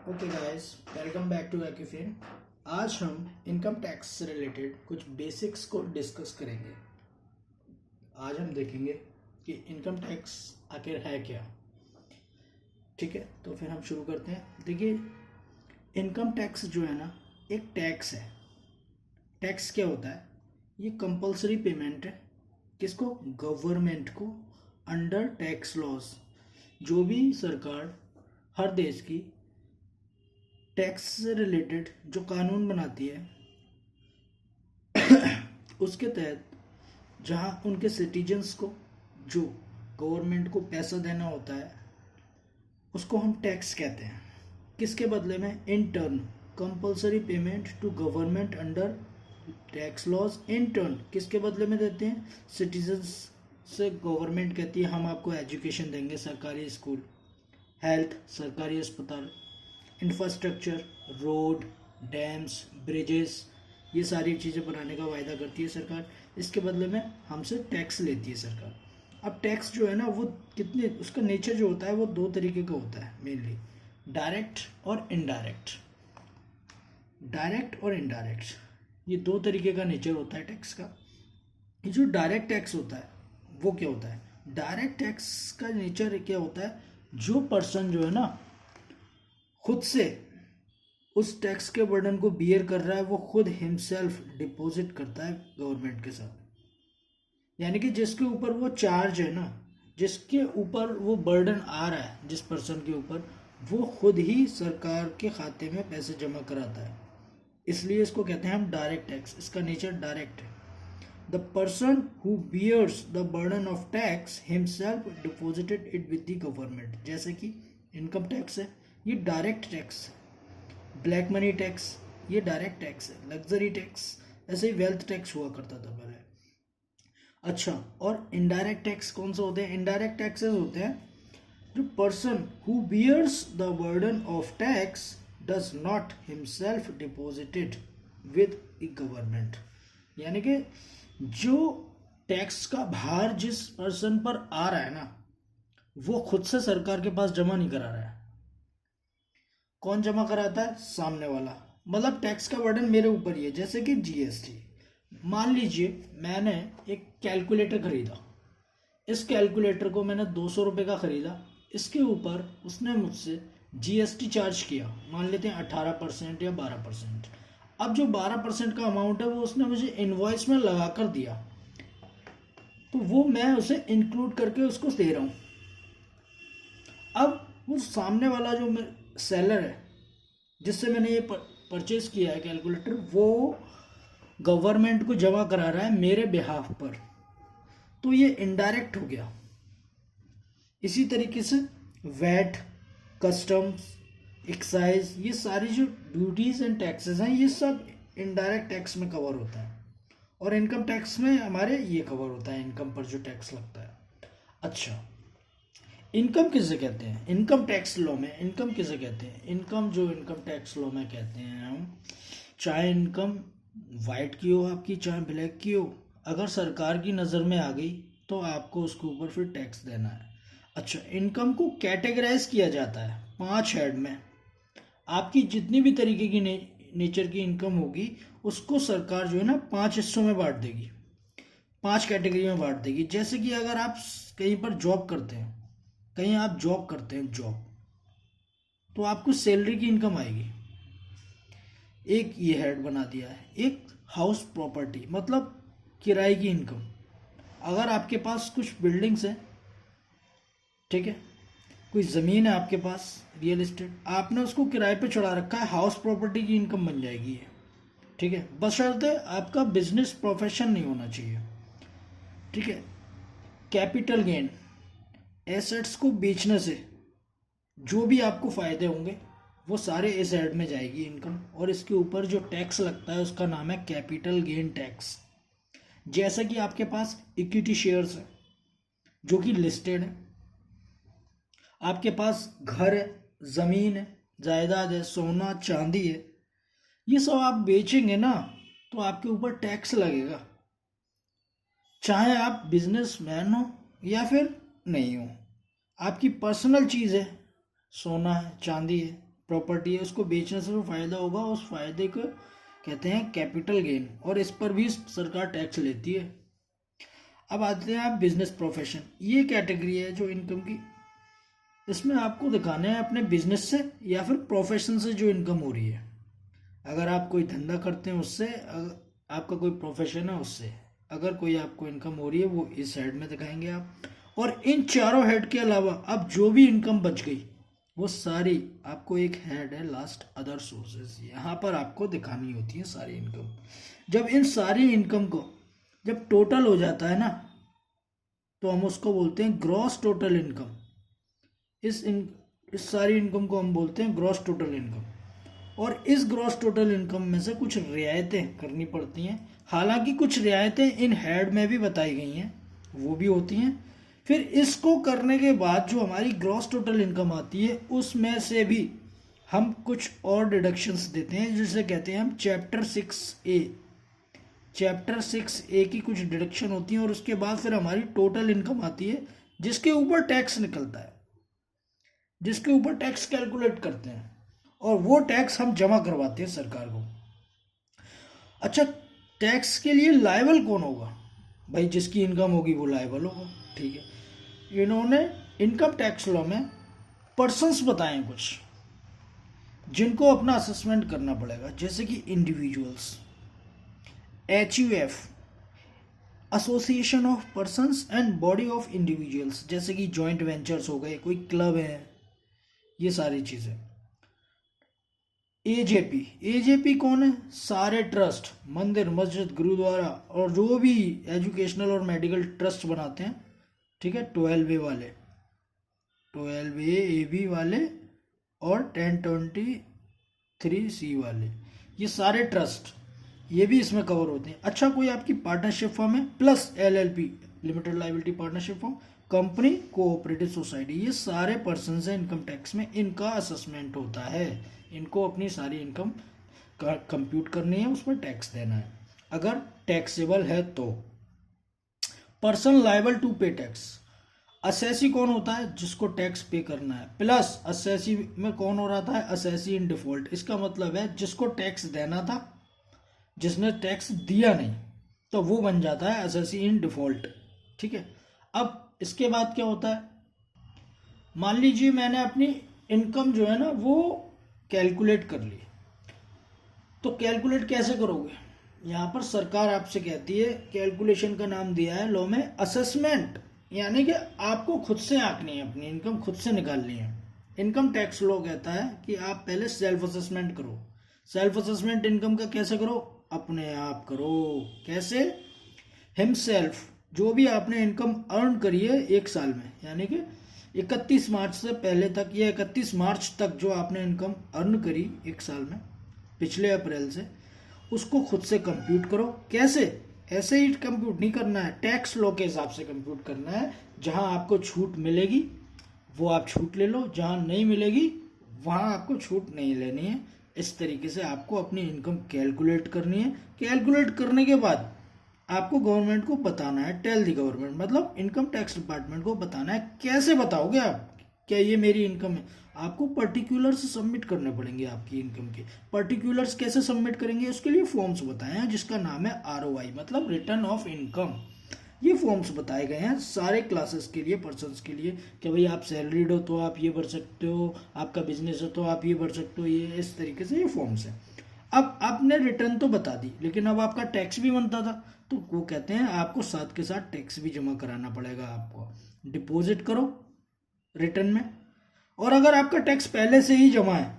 Okay guys, welcome back to Acufin. आज हम income tax से रिलेटेड कुछ बेसिक्स को डिस्कस करेंगे। आज हम देखेंगे कि इनकम टैक्स आखिर है क्या। ठीक है, तो फिर हम शुरू करते हैं। देखिए, इनकम टैक्स जो है ना, एक टैक्स है। टैक्स क्या होता है? ये कंपलसरी पेमेंट है। किसको? गवर्नमेंट को, अंडर टैक्स लॉज। जो भी सरकार हर देश की टैक्स से रिलेटेड जो कानून बनाती है उसके तहत जहाँ उनके सिटीजन्स को जो गवर्नमेंट को पैसा देना होता है उसको हम टैक्स कहते हैं। किसके बदले में? In turn compulsory payment to government under tax laws. In turn किसके बदले में देते हैं? सिटीजन्स से गवर्नमेंट कहती है हम आपको एजुकेशन देंगे, सरकारी स्कूल, हेल्थ, सरकारी अस्पताल, इंफ्रास्ट्रक्चर, रोड, डैम्स, ब्रिजेस, ये सारी चीज़ें बनाने का वायदा करती है सरकार। इसके बदले में हमसे टैक्स लेती है सरकार। अब टैक्स जो है ना, वो कितने, उसका नेचर जो होता है वो दो तरीके का होता है मेनली, डायरेक्ट और इनडायरेक्ट। डायरेक्ट और इनडायरेक्ट, ये दो तरीके का नेचर होता है टैक्स का। ये जो डायरेक्ट टैक्स होता है वो क्या होता है? डायरेक्ट टैक्स का नेचर क्या होता है? जो पर्सन जो है ना खुद से उस टैक्स के बर्डन को बियर कर रहा है, वो खुद हिमसेल्फ डिपॉजिट करता है गवर्नमेंट के साथ। यानी कि जिसके ऊपर वो चार्ज है ना, जिसके ऊपर वो बर्डन आ रहा है, जिस पर्सन के ऊपर, वो खुद ही सरकार के खाते में पैसे जमा कराता है। इसलिए इसको कहते हैं हम डायरेक्ट टैक्स। इसका नेचर डायरेक्ट है। The person who bears the burden of tax himself deposited it with the government. जैसे कि इनकम टैक्स है, ये डायरेक्ट टैक्स है। ब्लैक मनी टैक्स, ये डायरेक्ट टैक्स है। लग्जरी टैक्स, ऐसे ही वेल्थ टैक्स हुआ करता था पहले। अच्छा, और इनडायरेक्ट टैक्स कौन से होते हैं? इनडायरेक्ट टैक्सेस होते हैं जो person who bears the burden of tax does not himself deposited with the government. यानी कि जो टैक्स का भार जिस पर्सन पर आ रहा है ना, वो खुद से सरकार के पास जमा नहीं करा रहा है। कौन जमा कराता है? सामने वाला। मतलब टैक्स का बर्डन मेरे ऊपर ही है। जैसे कि जीएसटी, मान लीजिए मैंने एक कैलकुलेटर खरीदा। इस कैलकुलेटर को मैंने 200 रुपये का खरीदा। इसके ऊपर उसने मुझसे जीएसटी चार्ज किया, मान लेते हैं 18% या 12%। अब जो 12% का अमाउंट है वो उसने मुझे इनवॉइस में लगा कर दिया, तो वो मैं उसे इंक्लूड करके उसको दे रहा हूँ। अब वो सामने वाला जो सेलर है जिससे मैंने ये परचेज किया है कैलकुलेटर, वो गवर्नमेंट को जमा करा रहा है मेरे बिहाफ पर, तो ये इनडायरेक्ट हो गया। इसी तरीके से वैट, कस्टम्स, एक्साइज, ये सारी जो ड्यूटीज एंड टैक्सेस हैं, ये सब इनडायरेक्ट टैक्स में कवर होता है। और इनकम टैक्स में हमारे ये कवर होता है, इनकम पर जो टैक्स लगता है। अच्छा, इनकम किसे कहते हैं? इनकम टैक्स लॉ में इनकम किसे कहते हैं? इनकम जो इनकम टैक्स लॉ में कहते हैं हम, चाहे इनकम वाइट की हो आपकी, चाहे ब्लैक की हो, अगर सरकार की नज़र में आ गई तो आपको उसके ऊपर फिर टैक्स देना है। अच्छा, इनकम को कैटेगराइज किया जाता है 5 हेड में। आपकी जितनी भी तरीके की नेचर की इनकम होगी उसको सरकार जो है ना 5 हिस्सों में बांट देगी, 5 कैटेगरी में बांट देगी। जैसे कि अगर आप कहीं पर जॉब करते हैं, कहीं आप जॉब करते हैं जॉब, तो आपको सैलरी की इनकम आएगी, एक ये हेड बना दिया है। एक हाउस प्रॉपर्टी, मतलब किराए की इनकम। अगर आपके पास कुछ बिल्डिंग्स हैं, ठीक है, कोई ज़मीन है आपके पास, रियल एस्टेट, आपने उसको किराए पे चढ़ा रखा है, हाउस प्रॉपर्टी की इनकम बन जाएगी ये। ठीक है, बशर्ते आपका बिजनेस प्रोफेशन नहीं होना चाहिए। ठीक है। कैपिटल गेन, एसेट्स को बेचने से जो भी आपको फ़ायदे होंगे वो सारे इस हेड में जाएगी इनकम। और इसके ऊपर जो टैक्स लगता है उसका नाम है कैपिटल गेन टैक्स। जैसे कि आपके पास इक्विटी शेयर्स है जो कि लिस्टेड है, आपके पास घर है, ज़मीन है, जायदाद है, सोना चांदी है, ये सब आप बेचेंगे ना तो आपके ऊपर टैक्स लगेगा, चाहे आप बिजनेसमैन हो या फिर नहीं हो। आपकी पर्सनल चीज़ है, सोना है, चांदी है, प्रॉपर्टी है, उसको बेचने से जो फायदा होगा उस फायदे को कहते हैं कैपिटल गेन, और इस पर भी सरकार टैक्स लेती है। अब आते हैं आप बिजनेस प्रोफेशन, ये कैटेगरी है जो इनकम की, इसमें आपको दिखाना है अपने बिजनेस से या फिर प्रोफेशन से जो इनकम हो रही है। अगर आप कोई धंधा करते हैं उससे, आपका कोई प्रोफेशन है उससे, अगर कोई आपको इनकम हो रही है वो इस हेड में दिखाएंगे आप। और इन चारों हेड के अलावा अब जो भी इनकम बच गई वो सारी आपको एक हेड है लास्ट अदर सोर्सेज, यहाँ पर आपको दिखानी होती है सारी इनकम। जब इन सारी इनकम को जब टोटल हो जाता है ना तो हम उसको बोलते हैं ग्रॉस टोटल इनकम। इस सारी इनकम को हम बोलते हैं ग्रॉस टोटल इनकम। और इस ग्रॉस टोटल इनकम में से कुछ रियायतें करनी पड़ती हैं, हालांकि कुछ रियायतें इन हेड में भी बताई गई हैं, वो भी होती हैं। फिर इसको करने के बाद जो हमारी ग्रॉस टोटल इनकम आती है उसमें से भी हम कुछ और डिडक्शंस देते हैं, जिसे कहते हैं हम चैप्टर 6A। चैप्टर 6A की कुछ डिडक्शन होती हैं और उसके बाद फिर हमारी टोटल इनकम आती है जिसके ऊपर टैक्स निकलता है, जिसके ऊपर टैक्स कैलकुलेट करते हैं, और वो टैक्स हम जमा करवाते हैं सरकार को। अच्छा, टैक्स के लिए लायबल कौन होगा? भाई जिसकी इनकम होगी वो लायबल होगा, ठीक है। इन्होंने इनकम टैक्स लॉ में पर्सन्स बताए हैं कुछ जिनको अपना असेसमेंट करना पड़ेगा, जैसे कि individuals, HUF association of persons and body of individuals, जैसे कि जॉइंट वेंचर्स हो गए, कोई क्लब है, ये सारी चीज़ें। AJP कौन है? सारे ट्रस्ट, मंदिर, मस्जिद, गुरुद्वारा और जो भी एजुकेशनल और मेडिकल ट्रस्ट बनाते हैं, ठीक है, 12A वाले, 12A AB वाले और 1023C वाले, ये सारे ट्रस्ट, ये भी इसमें कवर होते हैं। अच्छा, कोई आपकी पार्टनरशिप फर्म है, plus LLP limited liability partnership firm, company, cooperative society, ये सारे पर्सन हैं इनकम टैक्स में, इनका असेसमेंट होता है। इनको अपनी सारी इनकम कंप्यूट करनी है, उस पर टैक्स देना है अगर टैक्सेबल है तो। पर्सन लायबल टू पे टैक्स, असेसी कौन होता है? जिसको टैक्स पे करना है, प्लस असेसी में कौन हो रहा था? असेसी इन डिफॉल्ट, इसका मतलब है जिसको टैक्स देना था, जिसने टैक्स दिया नहीं, तो वो बन जाता है असेसी इन डिफॉल्ट, ठीक है। अब इसके बाद क्या होता है? मान लीजिए मैंने अपनी इनकम जो है ना वो कैलकुलेट कर ली, तो कैलकुलेट कैसे करोगे? यहाँ पर सरकार आपसे कहती है, कैलकुलेशन का नाम दिया है लॉ में असेसमेंट, यानी कि आपको खुद से आंकनी है, अपनी इनकम खुद से निकालनी है। इनकम टैक्स लॉ कहता है कि आप पहले सेल्फ असेसमेंट करो। सेल्फ असेसमेंट इनकम का कैसे करो? अपने आप करो। कैसे? हिमसेल्फ, जो भी आपने इनकम अर्न करी है एक साल में, यानी कि 31 मार्च से पहले तक या 31 मार्च तक जो आपने इनकम अर्न करी एक साल में पिछले अप्रैल से, उसको खुद से कंप्यूट करो। कैसे? ऐसे ही कंप्यूट नहीं करना है, टैक्स लॉ के हिसाब से कंप्यूट करना है। जहां आपको छूट मिलेगी वो आप छूट ले लो, जहां नहीं मिलेगी वहां आपको छूट नहीं लेनी है। इस तरीके से आपको अपनी इनकम कैलकुलेट करनी है। कैलकुलेट करने के बाद आपको गवर्नमेंट को बताना है, टेल दी गवर्नमेंट, मतलब इनकम टैक्स डिपार्टमेंट को बताना है। कैसे बताओगे आप क्या ये मेरी इनकम है? आपको पर्टिकुलर्स सबमिट करने पड़ेंगे आपकी इनकम के। पर्टिकुलर्स कैसे सबमिट करेंगे? उसके लिए फॉर्म्स बताए हैं जिसका नाम है ROI, मतलब रिटर्न ऑफ इनकम। ये फॉर्म्स बताए गए हैं सारे क्लासेस के लिए, पर्सन्स के लिए, कि भाई आप सैलरीड हो तो आप ये भर सकते हो, आपका बिजनेस हो तो आप ये भर सकते हो, ये इस तरीके से ये फॉर्म्स हैं। अब आपने रिटर्न तो बता दी, लेकिन अब आपका टैक्स भी बनता था, तो वो कहते हैं आपको साथ के साथ टैक्स भी जमा कराना पड़ेगा। आपको डिपॉजिट करो रिटर्न में, और अगर आपका टैक्स पहले से ही जमा है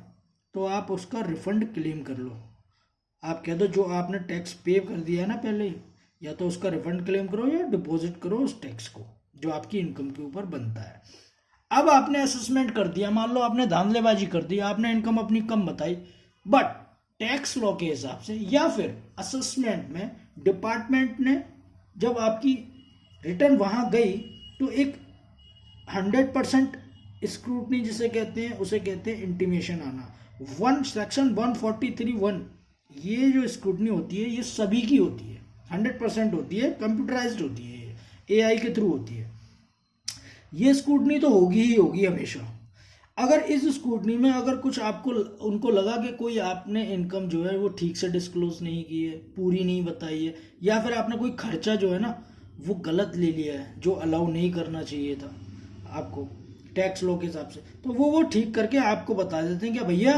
तो आप उसका रिफंड क्लेम कर लो। आप कह दो जो आपने टैक्स पे कर दिया है ना पहले ही, या तो उसका रिफंड क्लेम करो या डिपॉजिट करो उस टैक्स को जो आपकी इनकम के ऊपर बनता है। अब आपने असेसमेंट कर दिया, मान लो आपने धांधलेबाजी कर दी, आपने इनकम अपनी कम बताई, बट टैक्स लॉ के हिसाब से या फिर असेसमेंट में डिपार्टमेंट ने जब आपकी रिटर्न वहां गई तो एक 100% स्क्रूटनी जिसे कहते हैं, उसे कहते हैं इंटीमेशन आना। सेक्शन 143(1), ये जो स्क्रूटनी होती है ये सभी की होती है, 100% होती है, कंप्यूटराइज्ड होती है, AI के थ्रू होती है। ये स्क्रूटनी तो होगी ही होगी हमेशा। अगर इस स्क्रूटनी में अगर कुछ आपको उनको लगा कि कोई आपने इनकम जो है वो ठीक से डिस्क्लोज नहीं की है, पूरी नहीं बताई है, या फिर आपने कोई खर्चा जो है ना वो गलत ले लिया है जो अलाउ नहीं करना चाहिए था आपको टैक्स लॉ के हिसाब से, तो वो ठीक करके आपको बता देते हैं कि भैया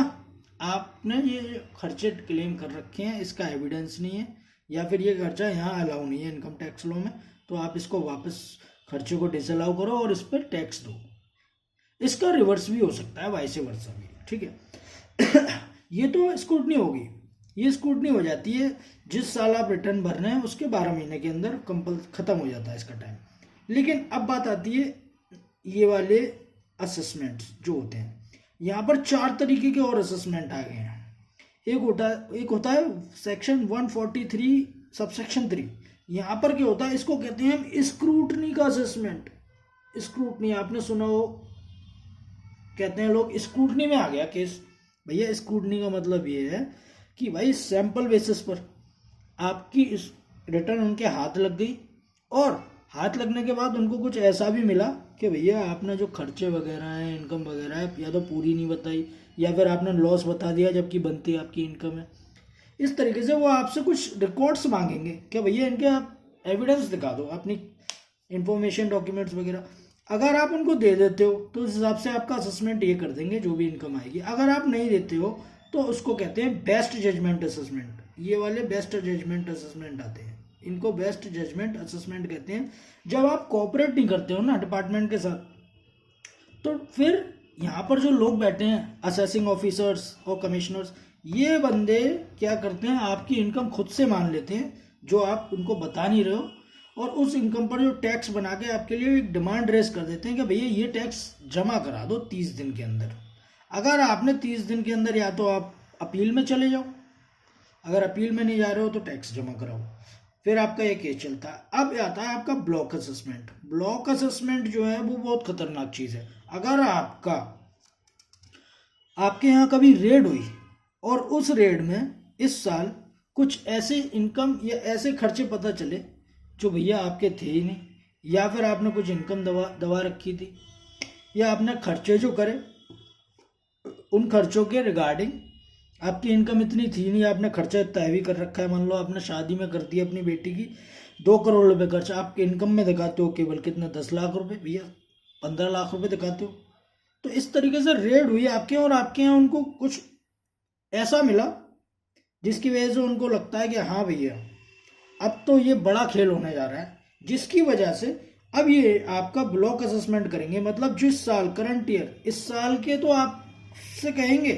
आपने ये खर्चे क्लेम कर रखे हैं, इसका एविडेंस नहीं है, या फिर ये खर्चा यहाँ अलाउ नहीं है इनकम टैक्स लॉ में, तो आप इसको वापस खर्चे को डिसअलाउ करो और इस पर टैक्स दो। इसका रिवर्स भी हो सकता है, वाइस वर्सा भी, ठीक है। ये तो स्क्रूटनी होगी, ये स्क्रूटनी हो जाती है जिस साल आप रिटर्न भर रहे हैं उसके 12 महीने के अंदर खत्म हो जाता है इसका टाइम। लेकिन अब बात आती है ये वाले असेसमेंट जो होते हैं, यहाँ पर 4 तरीके के और असेसमेंट आ गए हैं। एक होता है सेक्शन 143 सबसेक्शन 3। यहाँ पर क्या होता है, इसको कहते हैं हम स्क्रूटनी का असेसमेंट। स्क्रूटनी आपने सुना हो, कहते हैं लोग स्क्रूटनी में आ गया केस। भैया स्क्रूटनी का मतलब ये है कि भाई सैंपल बेसिस पर आपकी इस रिटर्न उनके हाथ लग गई, और हाथ लगने के बाद उनको कुछ ऐसा भी मिला कि भैया आपने जो खर्चे वगैरह हैं, इनकम वगैरह है, या तो पूरी नहीं बताई या फिर आपने लॉस बता दिया जबकि बनती आपकी इनकम है। इस तरीके से वो आपसे कुछ रिकॉर्ड्स मांगेंगे कि भैया इनके आप एविडेंस दिखा दो, अपनी इंफॉर्मेशन डॉक्यूमेंट्स वगैरह। अगर आप उनको दे देते हो तो उस हिसाब से आपका असेसमेंट ये कर देंगे जो भी इनकम आएगी। अगर आप नहीं देते हो तो उसको कहते हैं बेस्ट जजमेंट असेसमेंट। ये वाले बेस्ट जजमेंट असेसमेंट आते हैं, इनको बेस्ट जजमेंट असेसमेंट कहते हैं। जब आप कोऑपरेट नहीं करते हो ना डिपार्टमेंट के साथ, तो फिर यहाँ पर जो लोग बैठे हैं असेसिंग ऑफिसर्स और कमिश्नर्स, ये बंदे क्या करते हैं, आपकी इनकम खुद से मान लेते हैं जो आप उनको बता नहीं रहे हो, और उस इनकम पर जो टैक्स बना के आपके लिए एक डिमांड रेज कर देते हैं कि भैया ये टैक्स जमा करा दो 30 दिन के अंदर। अगर आपने 30 दिन के अंदर, या तो आप अपील में चले जाओ, अगर अपील में नहीं जा रहे हो तो टैक्स जमा कराओ, फिर आपका ये केस चलता है। अब आता है आपका ब्लॉक असेसमेंट। ब्लॉक असेसमेंट जो है वो बहुत खतरनाक चीज़ है। अगर आपके यहाँ कभी रेड हुई और उस रेड में इस साल कुछ ऐसे इनकम या ऐसे खर्चे पता चले जो भैया आपके थे ही नहीं, या फिर आपने कुछ इनकम दबा रखी थी, या आपने खर्चे जो करे उन खर्चों के रिगार्डिंग आपकी इनकम इतनी थी नहीं, आपने खर्चा इतना हैवी कर रखा है। मान लो आपने शादी में कर दी अपनी बेटी की 2 करोड़ रुपए खर्चा, आपके इनकम में दिखाते हो केवल कितना 10 लाख रुपए, भैया 15 लाख रुपए दिखाते हो। तो इस तरीके से रेड हुई आपके, और आपके यहाँ उनको कुछ ऐसा मिला जिसकी वजह से उनको लगता है कि हाँ भैया अब तो ये बड़ा खेल होने जा रहा है, जिसकी वजह से अब ये आपका ब्लॉक असेसमेंट करेंगे। मतलब जिस साल करंट ईयर, इस साल के तो आपसे कहेंगे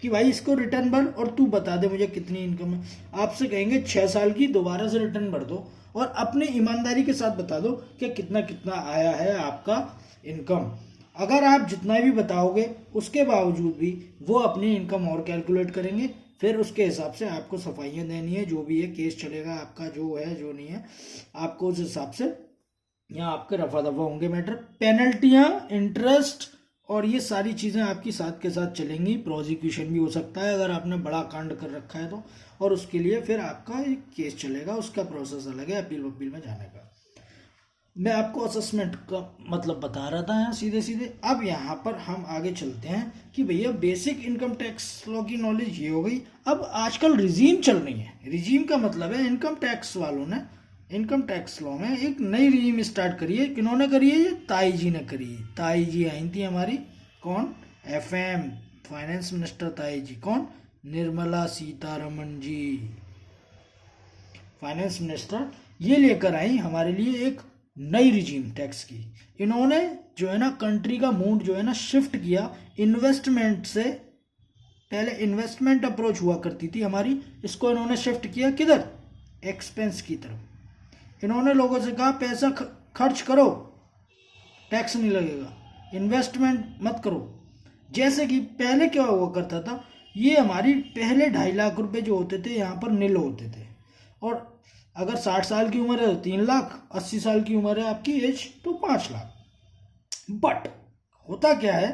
कि भाई इसको रिटर्न भर और तू बता दे मुझे कितनी इनकम है। आपसे कहेंगे 6 साल की दोबारा से रिटर्न भर दो और अपनी ईमानदारी के साथ बता दो कि कितना कितना आया है आपका इनकम। अगर आप जितना भी बताओगे उसके बावजूद भी वो अपनी इनकम और कैलकुलेट करेंगे, फिर उसके हिसाब से आपको सफाइयाँ देनी है, जो भी है केस चलेगा आपका, जो है जो नहीं है आपको उस हिसाब से यहाँ आपके रफा दफा होंगे मैटर। पेनल्टियाँ, इंटरेस्ट और ये सारी चीज़ें आपकी साथ के साथ चलेंगी। प्रोसिक्यूशन भी हो सकता है अगर आपने बड़ा कांड कर रखा है तो, और उसके लिए फिर आपका एक केस चलेगा, उसका प्रोसेस अलग है अपील वपील में जाने का। मैं आपको असेसमेंट का मतलब बता रहा था यहाँ सीधे सीधे। अब यहाँ पर हम आगे चलते हैं कि भैया बेसिक इनकम टैक्स लॉ की नॉलेज ये हो गई। अब आजकल रिजीम चल रही है। रिजीम का मतलब है इनकम टैक्स वालों ने इनकम टैक्स लॉ में एक नई रिजीम स्टार्ट करी है। किन्होंने करी है? ये ताई जी ने करी है। ताई जी आई थी हमारी, कौन? FM फाइनेंस मिनिस्टर ताई जी। कौन? Nirmala Sitharaman ji, finance minister. ये लेकर आई हमारे लिए एक नई रिजीम टैक्स की। इन्होंने जो है ना कंट्री का मूड जो है ना शिफ्ट किया इन्वेस्टमेंट से। पहले इन्वेस्टमेंट अप्रोच हुआ करती थी हमारी, इसको इन्होंने शिफ्ट किया किधर? एक्सपेंस की तरफ। इन्होंने लोगों से कहा पैसा खर्च करो, टैक्स नहीं लगेगा, इन्वेस्टमेंट मत करो। जैसे कि पहले क्या हुआ करता था, ये हमारी पहले 2.5 लाख रुपए जो होते थे यहाँ पर नील होते थे, और अगर 60 साल की उम्र है तो 3 लाख, 80 साल की उम्र है आपकी एज तो 5 लाख। बट होता क्या है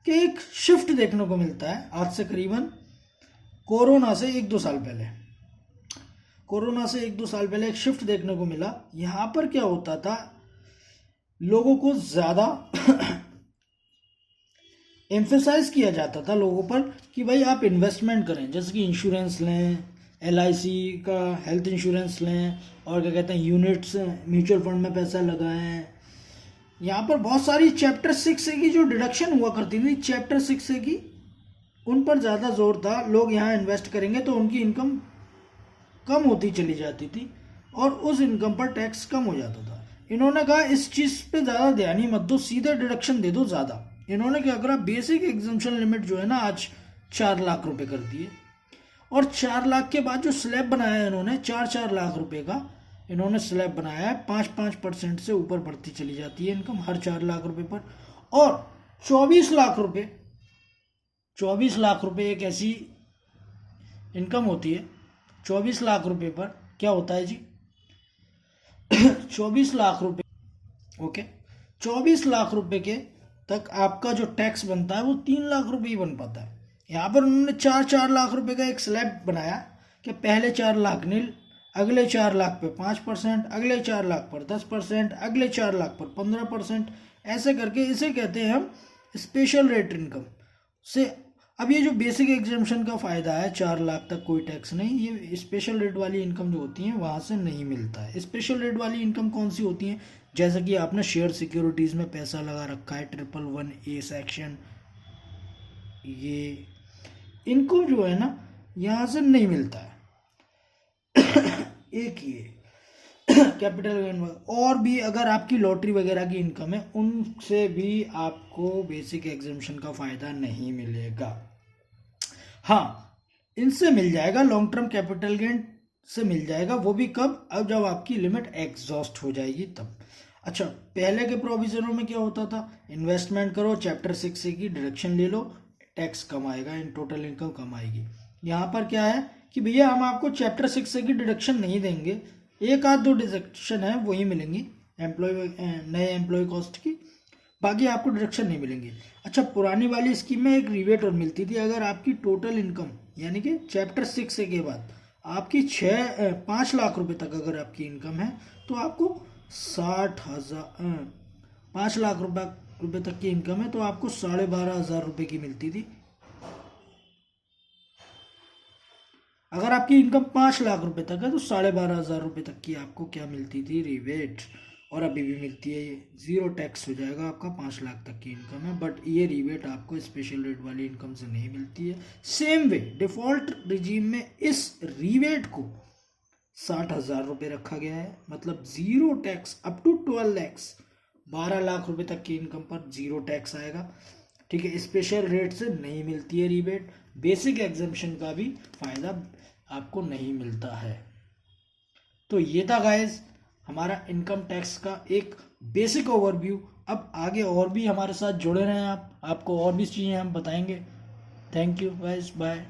कि एक शिफ्ट देखने को मिलता है आज से करीबन कोरोना से 1-2 साल पहले। कोरोना से 1-2 साल पहले एक शिफ्ट देखने को मिला। यहाँ पर क्या होता था, लोगों को ज़्यादा एम्फेसाइज किया जाता था लोगों पर कि भाई आप इन्वेस्टमेंट करें, जैसे कि इंश्योरेंस लें, LIC का हेल्थ इंश्योरेंस लें, और क्या कहते हैं यूनिट्स म्यूचुअल फंड में पैसा लगाएं। यहाँ पर बहुत सारी चैप्टर 6A की जो डिडक्शन हुआ करती थी, चैप्टर 6A की, उन पर ज़्यादा जोर था। लोग यहाँ इन्वेस्ट करेंगे तो उनकी इनकम कम होती चली जाती थी और उस इनकम पर टैक्स कम हो जाता था। इन्होंने कहा इस चीज़ पे ज़्यादा ध्यान ही मत दो, सीधे डिडक्शन दे दो ज़्यादा। इन्होंने क्या करा, बेसिक एग्जम्पशन लिमिट जो है ना आज 4 लाख रुपए कर दिए, और 4 लाख के बाद जो स्लैब बनाया है इन्होंने 4-4 लाख रुपए का इन्होंने स्लैब बनाया है। 5-5% से ऊपर बढ़ती चली जाती है इनकम हर 4 लाख रुपए पर। और 24 लाख रुपए 24 लाख रुपए एक ऐसी इनकम होती है, 24 लाख रुपए पर क्या होता है जी 24 लाख रुपए, ओके, 24 लाख रुपए के तक आपका जो टैक्स बनता है वो 3 लाख रुपए ही बन पाता है। यहाँ पर उन्होंने 4-4 लाख रुपए का एक स्लैब बनाया कि पहले 4 लाख नील, अगले 4 लाख पे 5%, अगले 4 लाख पर 10%, अगले 4 लाख पर 15%, ऐसे करके इसे कहते हैं हम स्पेशल रेट इनकम से। अब ये जो बेसिक एग्जाम्पशन का फ़ायदा है 4 लाख तक कोई टैक्स नहीं, ये स्पेशल रेट वाली इनकम जो होती है वहाँ से नहीं मिलता है। स्पेशल रेट वाली इनकम कौन सी होती है, जैसे कि आपने शेयर सिक्योरिटीज़ में पैसा लगा रखा है 111A सेक्शन, ये इनको जो है ना यहाँ से नहीं मिलता है। एक ये कैपिटल गेन, और भी अगर आपकी लॉटरी वगैरह की इनकम है उनसे भी आपको बेसिक एग्जाम्पशन का फ़ायदा नहीं मिलेगा। हाँ, इनसे मिल जाएगा, लॉन्ग टर्म कैपिटल गेन से मिल जाएगा, वो भी कब, अब जब आपकी लिमिट एग्जॉस्ट हो जाएगी तब। अच्छा, पहले के प्रोविजनों में क्या होता था, इन्वेस्टमेंट करो, चैप्टर 6A की डिडक्शन ले लो, टैक्स कम आएगा, इन टोटल इनकम कम आएगी। यहाँ पर क्या है कि भैया हम आपको चैप्टर 6A की डिडक्शन नहीं देंगे, 1-2 डिडक्शन है वही मिलेंगी नए एम्प्लॉय कॉस्ट की, बाकी आपको डिडक्शन नहीं मिलेंगे। अच्छा, पुरानी वाली स्कीम में एक रिबेट और मिलती थी, अगर आपकी टोटल इनकम यानी कि चैप्टर 6A के बाद आपकी 5 लाख रुपए तक अगर आपकी इनकम है तो आपको 5 लाख रुपए तक की इनकम है तो आपको 12,500 रुपये की मिलती थी। अगर आपकी इनकम 5 लाख रुपए तक है तो 12,500 रुपये तक की आपको क्या मिलती थी, रिबेट, और अभी भी मिलती है। ये 0 टैक्स हो जाएगा आपका, 5 लाख तक की इनकम है, बट ये रिबेट आपको स्पेशल रेट वाली इनकम से नहीं मिलती है। सेम वे डिफॉल्ट रिजीम में इस रिबेट को 60,000 रुपये रखा गया है, मतलब 0 tax up to 12 lakhs, 12 lakh रुपए तक की इनकम पर 0 टैक्स आएगा। ठीक है, स्पेशल रेट से नहीं मिलती है रिबेट, बेसिक एग्जम्पशन का भी फायदा आपको नहीं मिलता है। तो ये था गाइस हमारा इनकम टैक्स का एक बेसिक ओवरव्यू। अब आगे और भी हमारे साथ जुड़े रहें आप, आपको और भी चीज़ें हम बताएंगे। Thank you guys, bye.